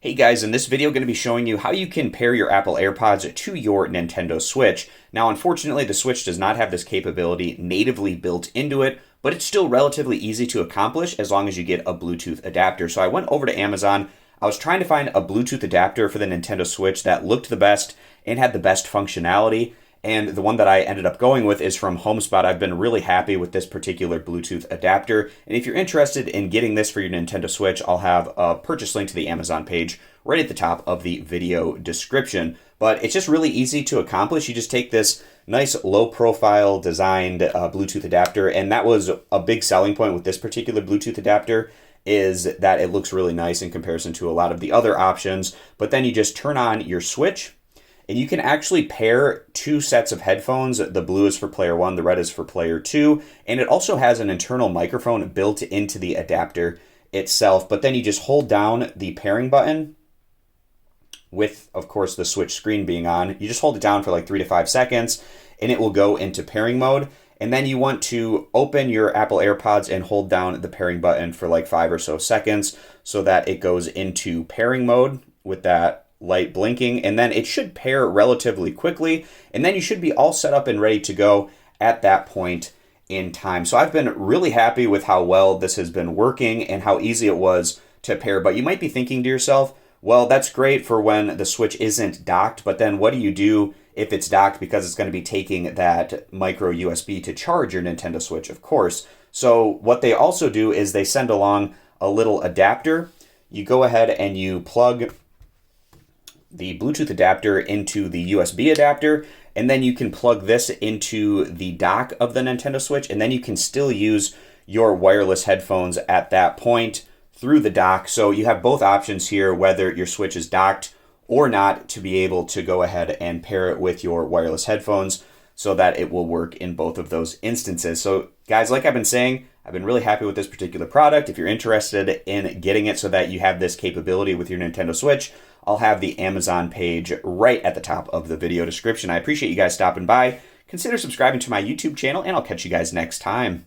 Hey guys, in this video I'm going to be showing you how you can pair your Apple AirPods to your Nintendo Switch. Now unfortunately the Switch does not have this capability natively built into it, but it's still relatively easy to accomplish as long as you get a Bluetooth adapter. So I went over to Amazon. I was trying to find a Bluetooth adapter for the Nintendo Switch that looked the best and had the best functionality. And the one that I ended up going with is from HomeSpot. I've been really happy with this particular Bluetooth adapter. And if you're interested in getting this for your Nintendo Switch, I'll have a purchase link to the Amazon page right at the top of the video description. But it's just really easy to accomplish. You just take this nice low profile designed Bluetooth adapter. And that was a big selling point with this particular Bluetooth adapter, is that it looks really nice in comparison to a lot of the other options. But then you just turn on your Switch, and you can actually pair two sets of headphones. The blue is for player one, the red is for player two. And it also has an internal microphone built into the adapter itself. But then you just hold down the pairing button with, of course, the Switch screen being on. You just hold it down for like 3 to 5 seconds and it will go into pairing mode. And then you want to open your Apple AirPods and hold down the pairing button for like 5 or so seconds so that it goes into pairing mode with that light blinking, and then it should pair relatively quickly, and then you should be all set up and ready to go at that point in time. So I've been really happy with how well this has been working and how easy it was to pair. But you might be thinking to yourself, well, that's great for when the Switch isn't docked, but then what do you do if it's docked, because it's going to be taking that micro USB to charge your Nintendo Switch, of course. So what they also do is they send along a little adapter. You go ahead and you plug the Bluetooth adapter into the USB adapter, and then you can plug this into the dock of the Nintendo Switch, and then you can still use your wireless headphones at that point through the dock. So you have both options here, whether your Switch is docked or not, to be able to go ahead and pair it with your wireless headphones so that it will work in both of those instances. So guys, like I've been saying, I've been really happy with this particular product. If you're interested in getting it so that you have this capability with your Nintendo Switch, I'll have the Amazon page right at the top of the video description. I appreciate you guys stopping by. Consider subscribing to my YouTube channel, and I'll catch you guys next time.